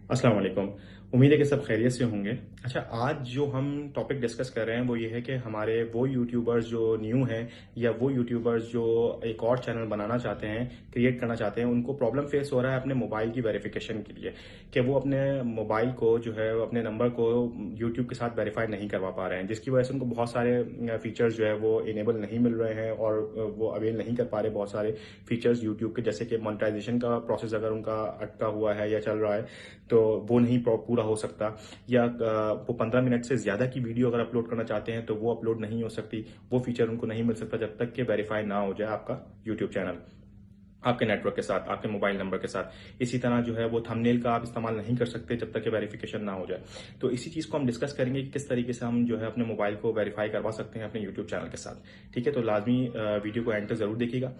अस्सलाम वालेकुम। उम्मीद है कि सब खैरियत से होंगे। अच्छा, आज जो हम टॉपिक डिस्कस कर रहे हैं वो ये है कि हमारे वो यूट्यूबर्स जो न्यू हैं या वो यूट्यूबर्स जो एक और चैनल बनाना चाहते हैं, क्रिएट करना चाहते हैं, उनको प्रॉब्लम फेस हो रहा है अपने मोबाइल की वेरिफिकेशन के लिए कि वो अपने मोबाइल को जो है अपने नंबर को यूट्यूब के साथ वेरीफाई नहीं करवा पा रहे हैं, जिसकी वजह से उनको बहुत सारे फीचर्स जो है वो इनेबल नहीं मिल रहे हैं और वो अवेल नहीं कर पा रहे बहुत सारे फीचर्स यूट्यूब के, जैसे कि मोनेटाइजेशन का प्रोसेस अगर उनका अटका हुआ है या चल रहा है तो वो नहीं पूरा हो सकता, या वो 15 मिनट से ज्यादा की वीडियो अगर अपलोड करना चाहते हैं तो वो अपलोड नहीं हो सकती। वो फीचर उनको नहीं मिल सकता जब तक कि वेरीफाई ना हो जाए आपका यूट्यूब चैनल आपके नेटवर्क के साथ, आपके मोबाइल नंबर के साथ। इसी तरह जो है वो थंबनेल का आप इस्तेमाल नहीं कर सकते जब तक कि वेरिफिकेशन ना हो जाए। तो इसी चीज को हम डिस्कस करेंगे कि किस तरीके से हम जो है अपने मोबाइल को वेरीफाई करवा सकते हैं अपने यूट्यूब चैनल के साथ। ठीक है, तो लाजमी वीडियो को एंड तक जरूर देखिएगा।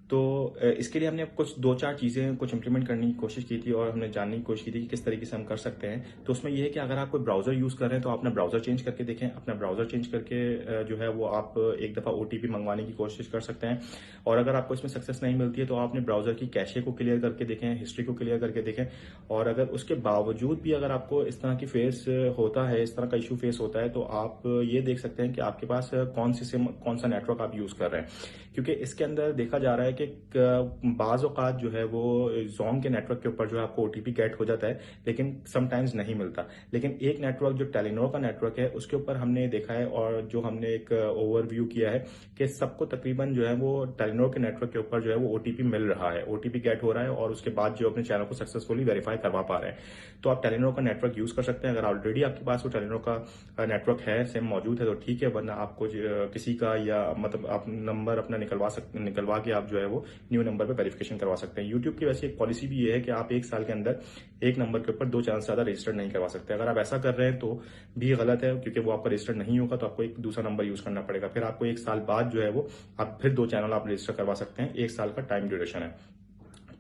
तो इसके लिए हमने कुछ दो चार चीजें कुछ इंप्लीमेंट करने की कोशिश की थी और हमने जानने की कोशिश की थी कि किस तरीके से हम कर सकते हैं। तो उसमें यह है कि अगर आप कोई ब्राउजर यूज कर रहे हैं तो अपना ब्राउजर चेंज करके देखें। अपना ब्राउजर चेंज करके जो है वो आप एक दफा ओटीपी मंगवाने की कोशिश कर सकते हैं। और अगर आपको इसमें सक्सेस नहीं मिलती है तो आप अपने ब्राउजर की कैशे को क्लियर करके देखें, हिस्ट्री को क्लियर करके देखें। और अगर उसके बावजूद भी अगर आपको इस तरह की फेस होता है, इस तरह का इशू फेस होता है, तो आप ये देख सकते हैं कि आपके पास कौन सी सिम, कौन सा नेटवर्क आप यूज कर रहे हैं। क्योंकि इसके अंदर देखा जा रहा है कि बाज औकात जो है वो जोंग के नेटवर्क के ऊपर जो है आपको ओटीपी गेट हो जाता है, लेकिन समटाइम्स नहीं मिलता। लेकिन एक नेटवर्क जो टेलीनॉर का नेटवर्क है उसके ऊपर हमने देखा है और जो हमने एक ओवरव्यू किया है कि सबको तकरीबन जो है वो टेलीनॉर के नेटवर्क के ऊपर जो है वो ओटीपी मिल रहा है, ओटीपी गेट हो रहा है और उसके बाद जो अपने चैनल को सक्सेसफुली वेरीफाई करवा पा रहे हैं। तो आप टेलीनॉर का नेटवर्क यूज कर सकते हैं। अगर ऑलरेडी आपके पास वो टेलीनॉर का नेटवर्क है, सिम मौजूद है, तो ठीक है, वरना आपको किसी का या मतलब आप नंबर अपना निकलवा के आप जो है वो न्यू नंबर पे वेरिफिकेशन करवा सकते हैं। यूट्यूब की वैसे एक पॉलिसी भी ये है कि आप एक साल के अंदर एक नंबर के ऊपर दो चैनल से ज्यादा रजिस्टर्ड नहीं करवा सकते। अगर आप ऐसा कर रहे हैं तो भी गलत है, क्योंकि वो आपका रजिस्टर्ड नहीं होगा तो आपको एक दूसरा नंबर यूज करना पड़ेगा। फिर आपको एक साल बाद जो है वो आप फिर दो चैनल आप रजिस्टर करवा सकते हैं। एक साल का टाइम ड्यूरेशन है।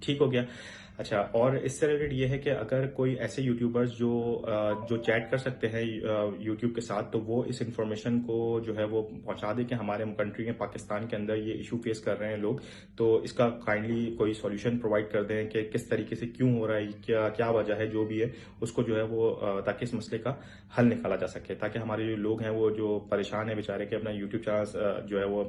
ठीक हो गया। अच्छा, और इससे रिलेटेड ये है कि अगर कोई ऐसे यूट्यूबर्स जो चैट कर सकते हैं यूट्यूब के साथ, तो वो इस इंफॉर्मेशन को जो है वो पहुंचा दे कि हमारे कंट्री में, पाकिस्तान के अंदर ये इशू फेस कर रहे हैं लोग, तो इसका काइंडली कोई सॉल्यूशन प्रोवाइड कर दें कि किस तरीके से क्यों हो रहा है, क्या क्या वजह है, जो भी है उसको जो है वो ताकि इस मसले का हल निकाला जा सके, ताकि हमारे जो लोग हैं वो जो परेशान है बेचारे के अपना यूट्यूब चैनल जो है वो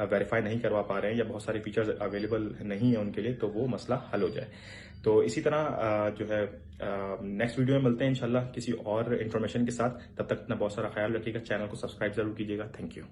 वेरीफाई नहीं करवा पा रहे हैं या बहुत सारे फीचर्स अवेलेबल नहीं है उनके लिए, तो वो मसला हल हो जाए। तो इसी तरह जो है नेक्स्ट वीडियो में मिलते हैं इंशाल्लाह किसी और इन्फॉर्मेशन के साथ। तब तक अपना बहुत सारा ख्याल रखिएगा। चैनल को सब्सक्राइब जरूर कीजिएगा। Thank you.